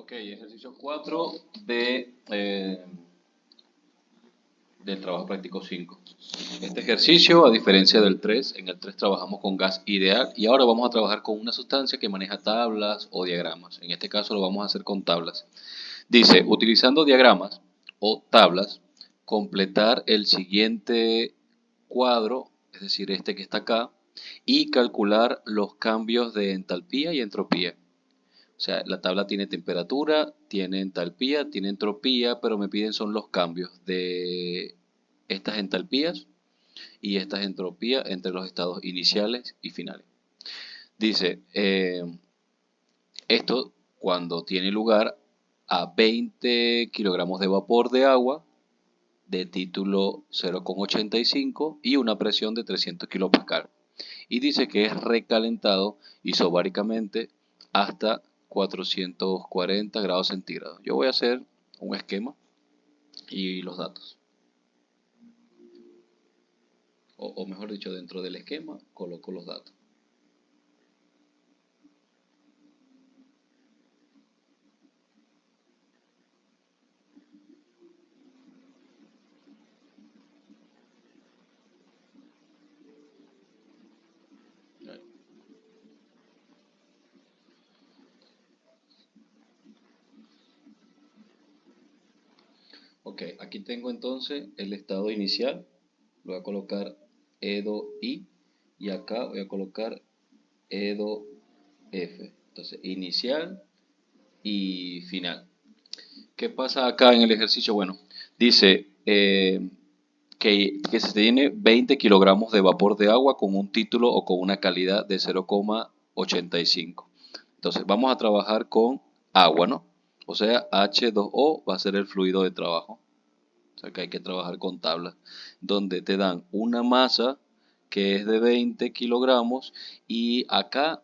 Ok, ejercicio 4 del trabajo práctico 5. Este ejercicio, a diferencia del 3, en el 3 trabajamos con gas ideal y ahora vamos a trabajar con una sustancia que maneja tablas o diagramas. En este caso lo vamos a hacer con tablas. Dice, utilizando diagramas o tablas, completar el siguiente cuadro, es decir, este que está acá, y calcular los cambios de entalpía y entropía. O sea, la tabla tiene temperatura, tiene entalpía, tiene entropía, pero me piden son los cambios de estas entalpías y estas entropías entre los estados iniciales y finales. Dice, esto cuando tiene lugar a 20 kilogramos de vapor de agua de título 0,85 y una presión de 300 kilopascal. Y dice que es recalentado isobáricamente hasta 440 grados centígrados. Yo voy a hacer un esquema y los datos. O mejor dicho, dentro del esquema coloco los datos. Ok, aquí tengo entonces el estado inicial. Lo voy a colocar EDO I y acá voy a colocar EDO F. Entonces, inicial y final. ¿Qué pasa acá en el ejercicio? Bueno, dice que se tiene 20 kilogramos de vapor de agua con un título o con una calidad de 0,85. Entonces, vamos a trabajar con agua, ¿no? O sea, H2O va a ser el fluido de trabajo. O sea, que hay que trabajar con tablas, donde te dan una masa que es de 20 kilogramos y acá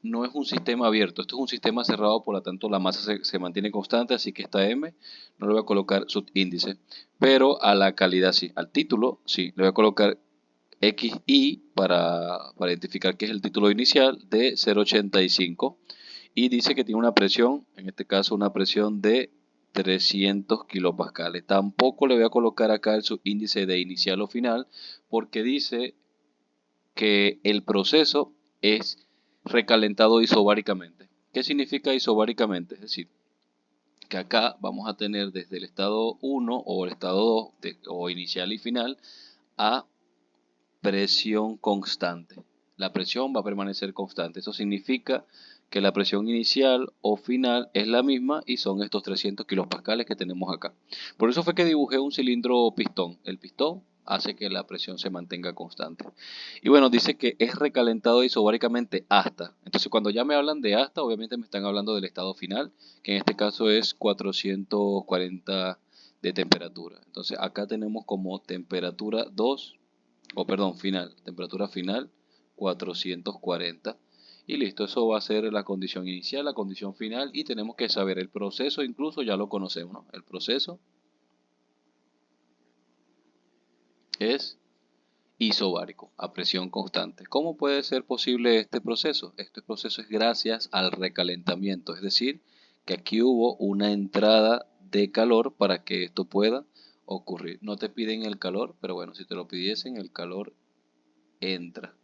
no es un sistema abierto, esto es un sistema cerrado, por lo tanto la masa se mantiene constante, así que esta M no le voy a colocar subíndice, pero a la calidad sí, al título sí, le voy a colocar XI para identificar que es el título inicial de 0,85 y dice que tiene una presión, en este caso una presión de 300 kilopascales. Tampoco le voy a colocar acá el subíndice de inicial o final porque dice que el proceso es recalentado isobáricamente. ¿Qué significa isobáricamente? Es decir, que acá vamos a tener desde el estado 1 o el estado 2 o inicial y final a presión constante. La presión va a permanecer constante. Eso significa que la presión inicial o final es la misma y son estos 300 kilopascales que tenemos acá. Por eso fue que dibujé un cilindro pistón. El pistón hace que la presión se mantenga constante. Y bueno, dice que es recalentado isobáricamente hasta. Entonces cuando ya me hablan de hasta, obviamente me están hablando del estado final, que en este caso es 440 de temperatura. Entonces acá tenemos como temperatura 2 final, temperatura final 440 y listo, eso va a ser la condición inicial, la condición final y tenemos que saber el proceso, incluso ya lo conocemos, ¿no? El proceso es isobárico, a presión constante. ¿Cómo puede ser posible este proceso? Este proceso es gracias al recalentamiento, es decir, que aquí hubo una entrada de calor para que esto pueda ocurrir. No te piden el calor, pero bueno, si te lo pidiesen, el calor entra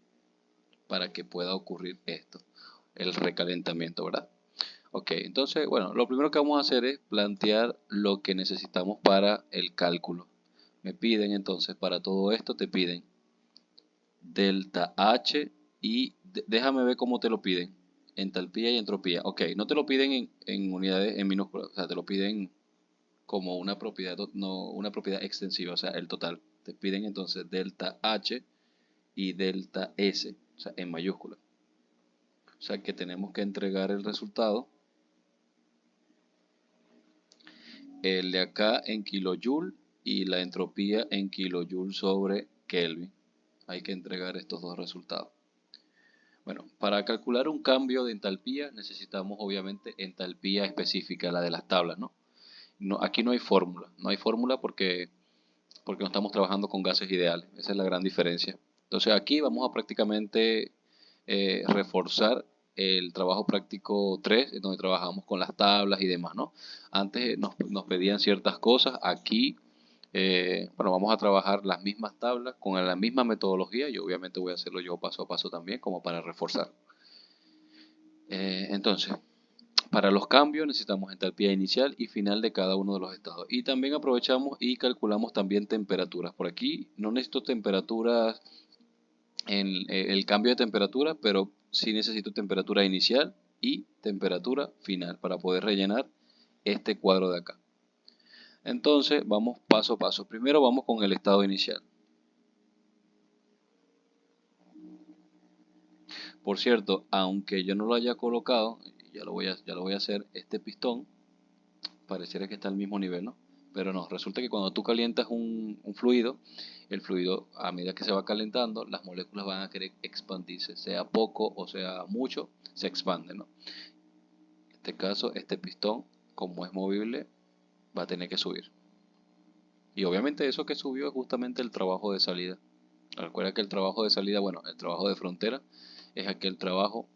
para que pueda ocurrir esto, el recalentamiento, ¿verdad? Ok, entonces, bueno, lo primero que vamos a hacer es plantear lo que necesitamos para el cálculo. Me piden entonces, para todo esto te piden delta H y déjame ver cómo te lo piden. Entalpía y entropía. Ok, no te lo piden en unidades en minúsculas, o sea, te lo piden como una propiedad, no, una propiedad extensiva, o sea, el total. Te piden entonces delta H y delta S, o sea, en mayúscula. O sea que tenemos que entregar el resultado, el de acá en kilojoule y la entropía en kilojoule sobre Kelvin. Hay que entregar estos dos resultados. Bueno, para calcular un cambio de entalpía necesitamos obviamente entalpía específica, la de las tablas, ¿no? Aquí no hay fórmula, no hay fórmula porque no estamos trabajando con gases ideales, esa es la gran diferencia. Entonces aquí vamos a prácticamente reforzar el trabajo práctico 3, en donde trabajamos con las tablas y demás, ¿no? Antes nos pedían ciertas cosas, aquí, bueno, vamos a trabajar las mismas tablas con la misma metodología, y obviamente voy a hacerlo yo paso a paso también, como para reforzar. Entonces, para los cambios necesitamos entalpía inicial y final de cada uno de los estados. Y también aprovechamos y calculamos también temperaturas. Por aquí no necesito temperaturas en el cambio de temperatura, pero sí necesito temperatura inicial y temperatura final para poder rellenar este cuadro de acá. Entonces vamos paso a paso. Primero vamos con el estado inicial. Por cierto, aunque yo no lo haya colocado, ya lo voy a hacer, este pistón pareciera que está al mismo nivel, ¿no? Pero no, resulta que cuando tú calientas un fluido, el fluido a medida que se va calentando, las moléculas van a querer expandirse, sea poco o sea mucho, se expanden, ¿no? En este caso, este pistón, como es movible, va a tener que subir. Y obviamente eso que subió es justamente el trabajo de salida. Recuerda que el trabajo de salida, bueno, el trabajo de frontera es aquel trabajo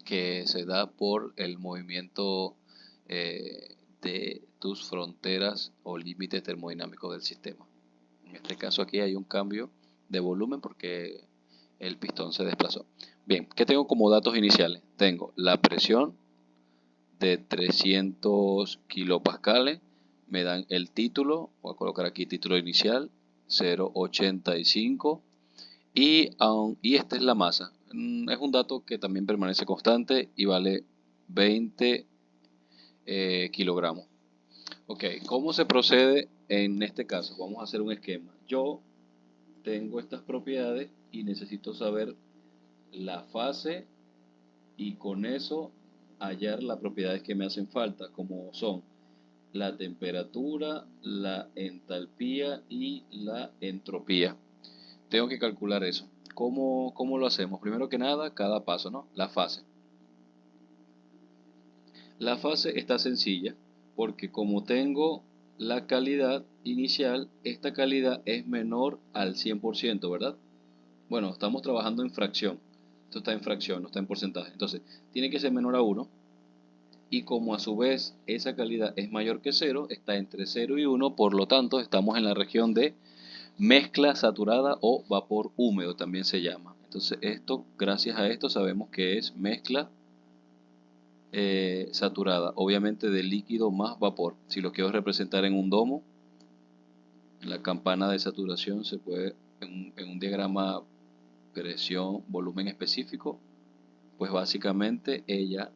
que se da por el movimiento de tus fronteras o límites termodinámicos del sistema. En este caso aquí hay un cambio de volumen porque el pistón se desplazó. Bien, ¿qué tengo como datos iniciales? Tengo la presión de 300 kilopascales, me dan el título, voy a colocar aquí título inicial, 0,85 y esta es la masa. Es un dato que también permanece constante y vale 20 kilogramos. Ok, ¿cómo se procede en este caso? Vamos a hacer un esquema. Yo tengo estas propiedades y necesito saber la fase y con eso hallar las propiedades que me hacen falta, como son la temperatura, la entalpía y la entropía. Tengo que calcular eso. ¿Cómo lo hacemos? Primero que nada, cada paso, ¿no? La fase. La fase está sencilla porque como tengo la calidad inicial, esta calidad es menor al 100%, ¿verdad? Bueno, estamos trabajando en fracción. Esto está en fracción, no está en porcentaje. Entonces, tiene que ser menor a 1. Y como a su vez esa calidad es mayor que 0, está entre 0 y 1, por lo tanto estamos en la región de mezcla saturada o vapor húmedo también se llama. Entonces esto, gracias a esto sabemos que es mezcla saturada, obviamente de líquido más vapor. Si lo quiero representar en un domo, la campana de saturación se puede en un diagrama presión, volumen específico, pues básicamente ella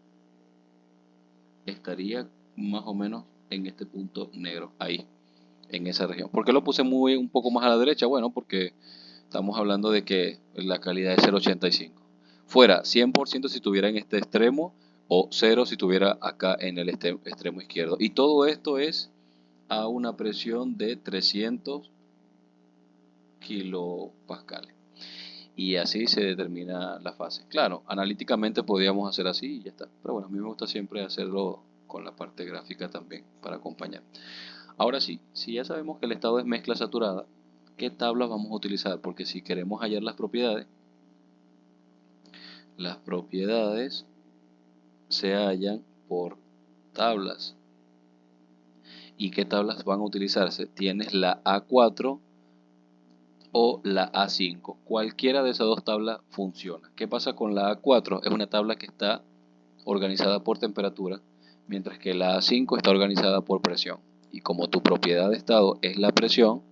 estaría más o menos en este punto negro, ahí, en esa región. ¿Por qué lo puse un poco más a la derecha? Bueno, porque estamos hablando de que la calidad es 0,85. Fuera 100% si tuviera en este extremo o 0 si tuviera acá en el extremo izquierdo. Y todo esto es a una presión de 300 kilopascales. Y así se determina la fase. Claro, analíticamente podríamos hacer así y ya está. Pero bueno, a mí me gusta siempre hacerlo con la parte gráfica también para acompañar. Ahora sí, si ya sabemos que el estado es mezcla saturada, ¿qué tablas vamos a utilizar? Porque si queremos hallar las propiedades se hallan por tablas. ¿Y qué tablas van a utilizarse? Tienes la A4 o la A5. Cualquiera de esas dos tablas funciona. ¿Qué pasa con la A4? Es una tabla que está organizada por temperatura, mientras que la A5 está organizada por presión. Y como tu propiedad de estado es la presión,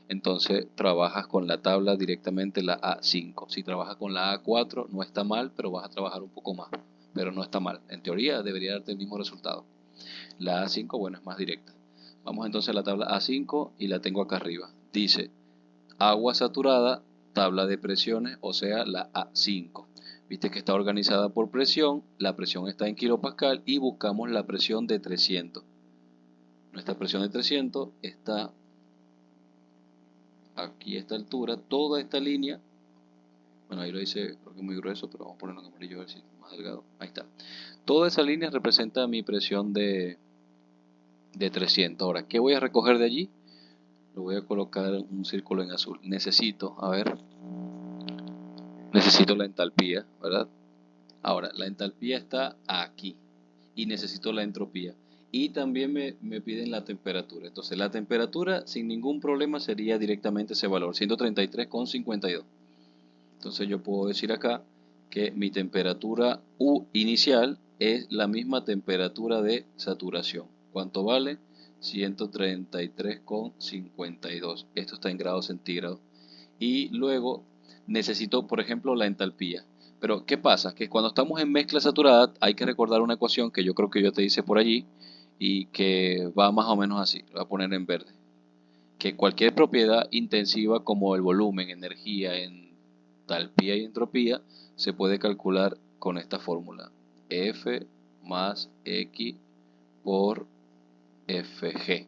entonces trabajas con la tabla directamente la A5. Si trabajas con la A4 no está mal, pero vas a trabajar un poco más. Pero no está mal. En teoría debería darte el mismo resultado. La A5, bueno, es más directa. Vamos entonces a la tabla A5 y la tengo acá arriba. Dice agua saturada, tabla de presiones, o sea, la A5. Viste que está organizada por presión, la presión está en kilopascal y buscamos la presión de 300. Nuestra presión de 300 está aquí a esta altura, toda esta línea. Bueno, ahí lo hice porque es muy grueso, pero vamos a ponerlo en amarillo a ver si es más delgado. Ahí está. Toda esa línea representa mi presión de 300. Ahora, ¿qué voy a recoger de allí? Lo voy a colocar en un círculo en azul. Necesito la entalpía, ¿verdad? Ahora, la entalpía está aquí y necesito la entropía. Y también me piden la temperatura. Entonces, la temperatura sin ningún problema sería directamente ese valor, 133,52. Entonces, yo puedo decir acá que mi temperatura U inicial es la misma temperatura de saturación. ¿Cuánto vale? 133,52. Esto está en grados centígrados. Y luego necesito, por ejemplo, la entalpía. Pero, ¿qué pasa? Que cuando estamos en mezcla saturada hay que recordar una ecuación que yo creo que yo te hice por allí y que va más o menos así. Lo voy a poner en verde. Que cualquier propiedad intensiva como el volumen, energía, entalpía y entropía se puede calcular con esta fórmula. F más X por Fg.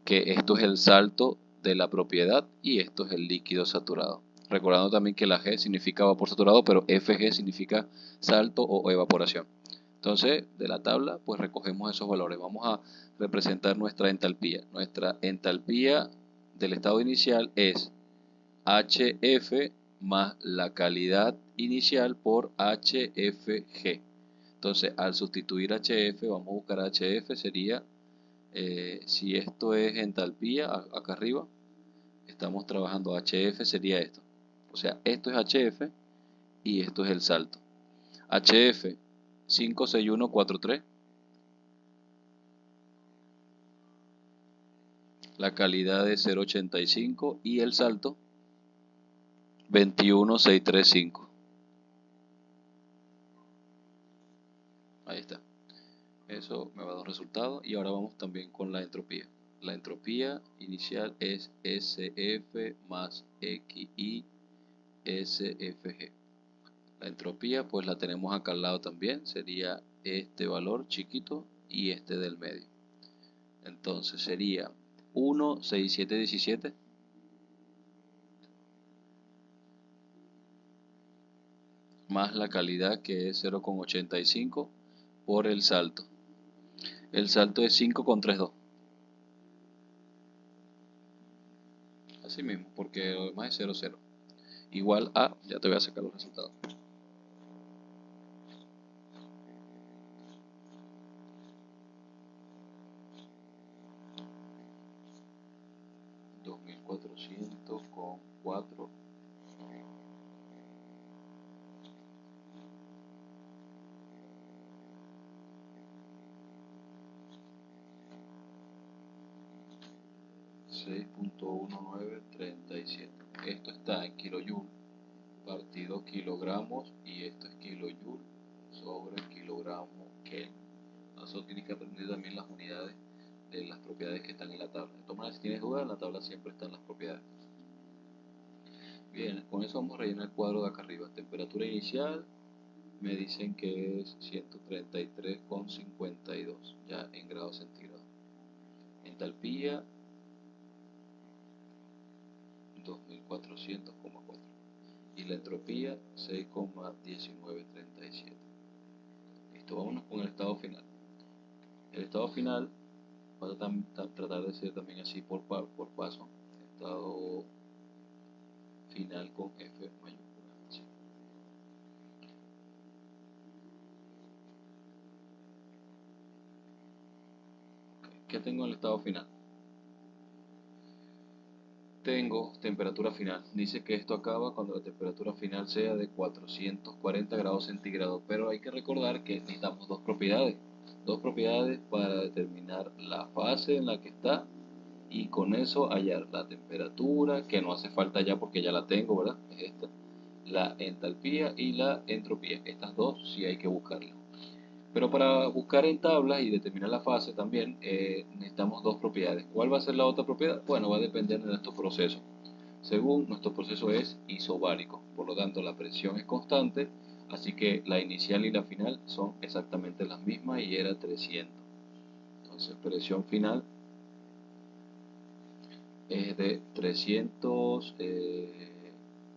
Que esto es el salto de la propiedad y esto es el líquido saturado. Recordando también que la G significa vapor saturado, pero Fg significa salto o evaporación. Entonces, de la tabla, pues recogemos esos valores. Vamos a representar nuestra entalpía. Nuestra entalpía del estado inicial es HF más la calidad inicial por HFG. Entonces, al sustituir HF, vamos a buscar HF, sería si esto es entalpía, acá arriba, estamos trabajando HF, sería esto. O sea, esto es HF y esto es el salto. HF 56143. La calidad es 0,85 y el salto 21635. Ahí está. Eso me va a dar un resultado. Y ahora vamos también con la entropía. La entropía inicial es SF más XI SFG. La entropía pues la tenemos acá al lado también. Sería este valor chiquito y este del medio. Entonces sería 16717 más la calidad que es 0,85 por el salto. El salto es 5,32. Así mismo, porque lo demás es 0,0. Igual a, ya te voy a sacar los resultados. con 4. $6.1937. Esto está en kilojoule partido kilogramos y esto es kilojoule sobre kilogramo Kelvin. Eso tienes que aprender también las unidades de las propiedades que están en la tabla. De todas maneras, si tienes dudas, en la tabla siempre están las propiedades. Bien, con eso vamos a rellenar el cuadro de acá arriba. Temperatura inicial, me dicen que es 133,52 ya en grados centígrados. Entalpía 2400,4 y la entropía 6,1937. Listo, vámonos con el estado final. El estado final va a tratar de ser también así por paso. Estado final con F mayúscula. ¿Sí? ¿Qué tengo en el estado final? Tengo temperatura final. Dice que esto acaba cuando la temperatura final sea de 440 grados centígrados, pero hay que recordar que necesitamos dos propiedades. Dos propiedades para determinar la fase en la que está y con eso hallar la temperatura, que no hace falta ya porque ya la tengo, ¿verdad? Es esta. La entalpía y la entropía. Estas dos sí hay que buscarlas. Pero para buscar en tablas y determinar la fase también necesitamos dos propiedades. ¿Cuál va a ser la otra propiedad? Bueno, va a depender de nuestro proceso. Según nuestro proceso es isobárico, por lo tanto la presión es constante, así que la inicial y la final son exactamente las mismas y era 300. Entonces presión final es de 300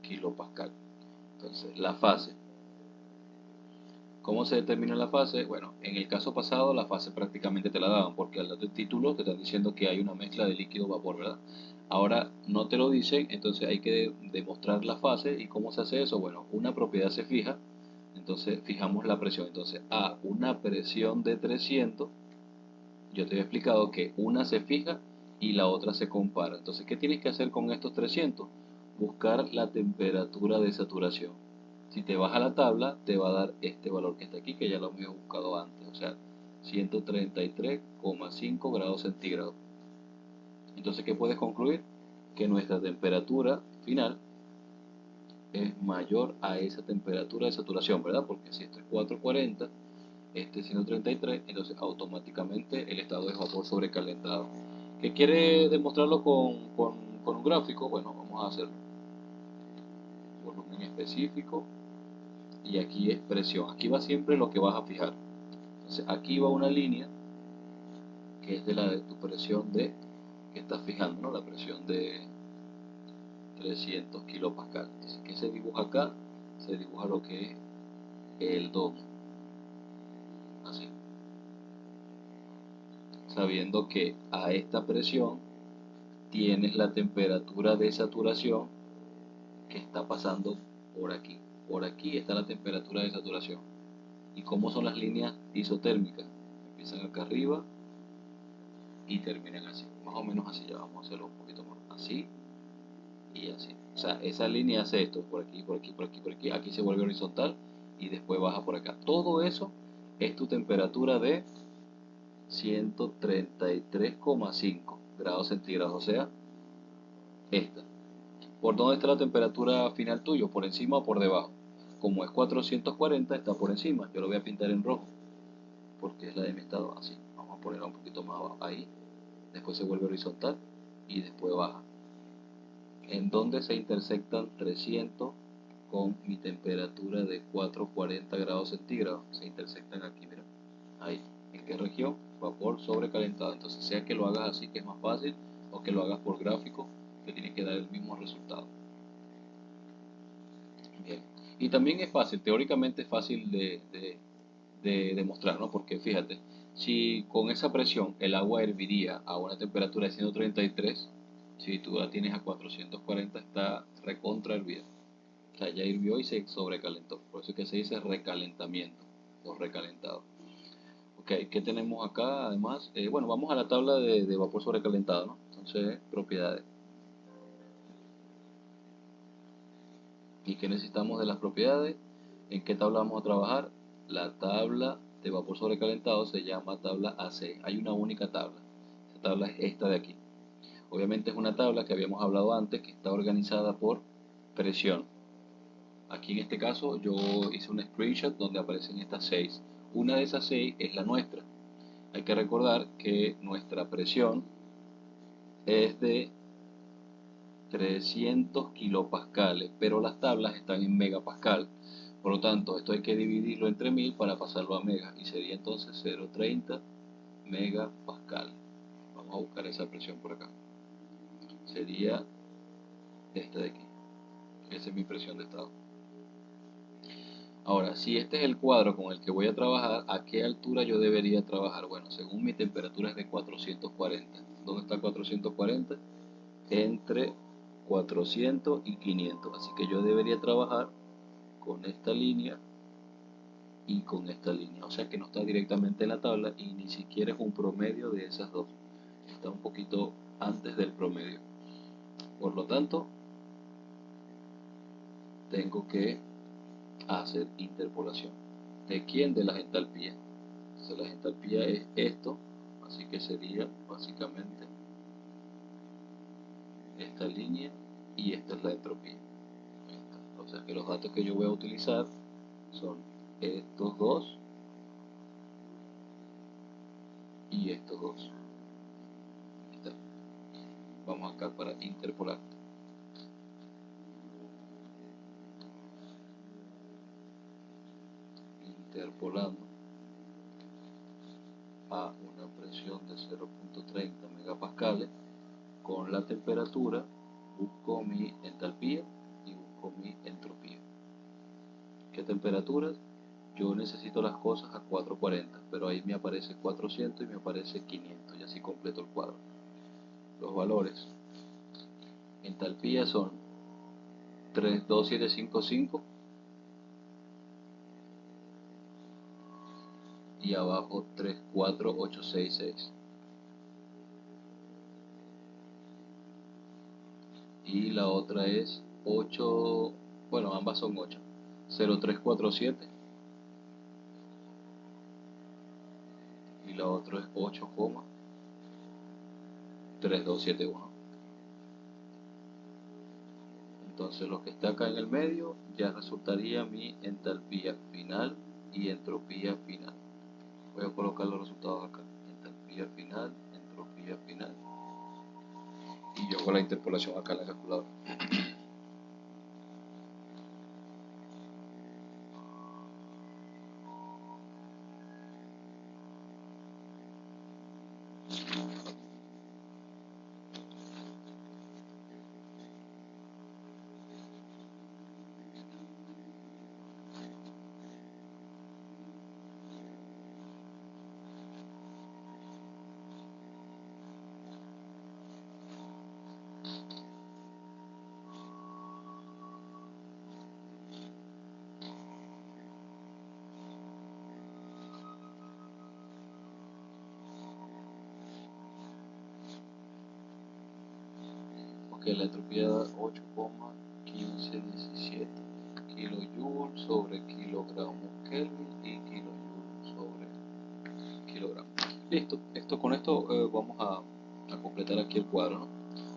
kilopascal. Entonces la fase. ¿Cómo se determina la fase? Bueno, en el caso pasado la fase prácticamente te la daban porque al darte el título te están diciendo que hay una mezcla de líquido-vapor, ¿verdad? Ahora no te lo dicen, entonces hay que demostrar la fase. ¿Y cómo se hace eso? Bueno, una propiedad se fija Entonces fijamos la presión. Entonces a una presión de 300, yo te he explicado que una se fija y la otra se compara. Entonces, ¿qué tienes que hacer con estos 300? Buscar la temperatura de saturación. Si te vas a la tabla, te va a dar este valor que está aquí, que ya lo hemos buscado antes, o sea, 133,5 grados centígrados. Entonces, ¿qué puedes concluir? Que nuestra temperatura final es mayor a esa temperatura de saturación, ¿verdad? Porque si esto es 440, este es 133, entonces automáticamente el estado de vapor sobrecalentado. ¿Qué quiere demostrarlo con un gráfico? Bueno, vamos a hacerlo. Volumen específico, y aquí es presión. Aquí va siempre lo que vas a fijar. Entonces aquí va una línea que es de la de tu presión de que estás fijando, ¿no? La presión de 300 kilopascal. Entonces, ¿qué se dibuja acá? Se dibuja lo que es el domo, así, sabiendo que a esta presión tienes la temperatura de saturación que está pasando por aquí. Por aquí está la temperatura de saturación. ¿Y cómo son las líneas isotérmicas? Empiezan acá arriba y terminan así, más o menos así. Ya vamos a hacerlo un poquito más así y así. O sea, esa línea hace esto, por aquí, por aquí, por aquí, por aquí. Aquí se vuelve horizontal y después baja por acá. Todo eso es tu temperatura de 133,5 grados centígrados, o sea, esta. ¿Por dónde está la temperatura final tuyo? ¿Por encima o por debajo? Como es 440, está por encima. Yo lo voy a pintar en rojo, porque es la de mi estado, así. Vamos a ponerla un poquito más abajo, ahí. Después se vuelve horizontal y después baja. ¿En dónde se intersectan 300 con mi temperatura de 440 grados centígrados? Se intersectan aquí, mira. Ahí. ¿En qué región? Vapor sobrecalentado. Entonces, sea que lo hagas así, que es más fácil, o que lo hagas por gráfico, que tiene que dar el mismo resultado. Bien. Y también es fácil, teóricamente es fácil de demostrar, ¿no? Porque fíjate, si con esa presión el agua herviría a una temperatura de 133, si tú la tienes a 440 está recontra hervida. O sea, ya hirvió y se sobrecalentó. Por eso es que se dice recalentamiento o recalentado. Ok, ¿qué tenemos acá además? Bueno, vamos a la tabla de vapor sobrecalentado, ¿no? Entonces, propiedades. ¿Y qué necesitamos de las propiedades? ¿En qué tabla vamos a trabajar? La tabla de vapor sobrecalentado se llama tabla AC. Hay una única tabla. Esa tabla es esta de aquí. Obviamente es una tabla que habíamos hablado antes que está organizada por presión. Aquí en este caso yo hice un screenshot donde aparecen estas 6. Una de esas 6 es la nuestra. Hay que recordar que nuestra presión es de 300 kilopascales, pero las tablas están en megapascal. Por lo tanto, esto hay que dividirlo entre 1000 para pasarlo a megas y sería entonces 0,30 megapascal. Vamos a buscar esa presión por acá. Sería esta de aquí. Esa es mi presión de estado. Ahora, si este es el cuadro con el que voy a trabajar, ¿a qué altura yo debería trabajar? Bueno, según mi temperatura es de 440. ¿Dónde está 440? Entre 400 y 500. Así que yo debería trabajar con esta línea y con esta línea. O sea que no está directamente en la tabla y ni siquiera es un promedio de esas dos. Está un poquito antes del promedio. Por lo tanto, tengo que hacer interpolación. ¿De quién? De las entalpías. Entonces la entalpía es esto, así que sería básicamente esta línea y esta es la entropía. O sea que los datos que yo voy a utilizar son estos dos y estos dos. Está. Vamos acá para interpolar. Interpolando a una presión de 0,30 megapascales con la temperatura, busco mi entalpía y busco mi entropía. ¿Qué temperaturas? Yo necesito las cosas a 440, pero ahí me aparece 400 y me aparece 500 y así completo el cuadro. Los valores. Entalpía son 32755 y abajo 34866. Y la otra es 8, bueno, ambas son 8, 0347 y la otra es 8,3271. Entonces lo que está acá en el medio ya resultaría mi entalpía final y entropía final. Voy a colocar los resultados acá: entalpía final, entropía final, y yo hago la interpolación acá en la calculadora. Ok, la entropía da 8,1517 kilojoules sobre kilogramo Kelvin y kilojoules sobre kilogramo. Listo, con esto vamos a completar aquí el cuadro, ¿no?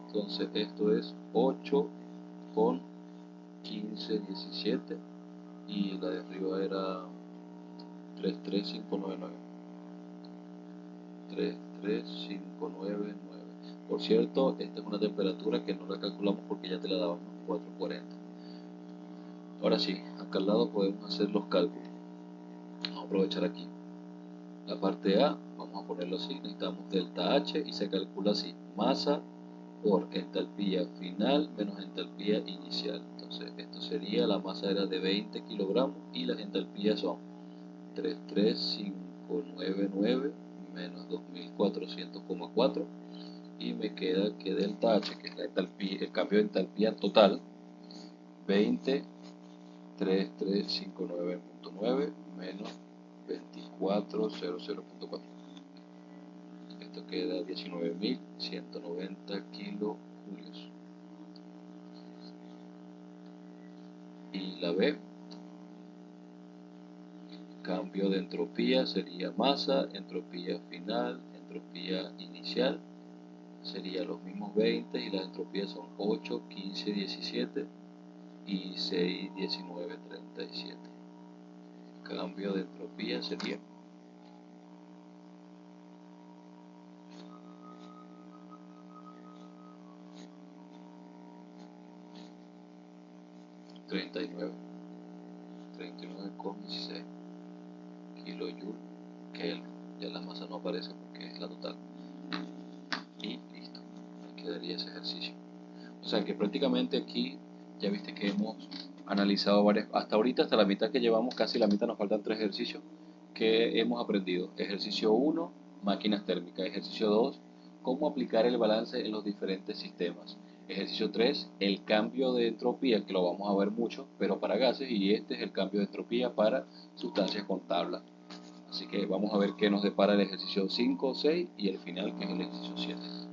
Entonces esto es 8,1517 y la de arriba era 33599. 33599. Por cierto, esta es una temperatura que no la calculamos porque ya te la dábamos, 440. Ahora sí, acá al lado podemos hacer los cálculos. Vamos a aprovechar aquí la parte A, vamos a ponerlo así, necesitamos delta H y se calcula así: masa por entalpía final menos entalpía inicial. Entonces esto sería, la masa era de 20 kilogramos y las entalpías son 33599 menos 2400,4, y me queda que delta H, que es la entalpía, el cambio de entalpía total, 20,3359.9 menos 2400.4. Esto queda 19.190 kilojulios. Y la B, cambio de entropía, sería masa, entropía final, entropía inicial, sería los mismos 20 y las entropías son 8, 15, 17 y 6, 19, 37. Cambio de entropía sería 39,16 kilojoule Kelvin. Ya la masa no aparece porque es la total. Y listo, ahí quedaría ese ejercicio. O sea que prácticamente aquí ya viste que hemos analizado varias, hasta ahorita, hasta la mitad que llevamos, casi la mitad, nos faltan 3 ejercicios que hemos aprendido. Ejercicio 1, máquinas térmicas. Ejercicio 2, cómo aplicar el balance en los diferentes sistemas. Ejercicio 3, el cambio de entropía, que lo vamos a ver mucho, pero para gases, y este es el cambio de entropía para sustancias con tabla. Así que vamos a ver qué nos depara el ejercicio 5, 6 y el final, que es el ejercicio 7.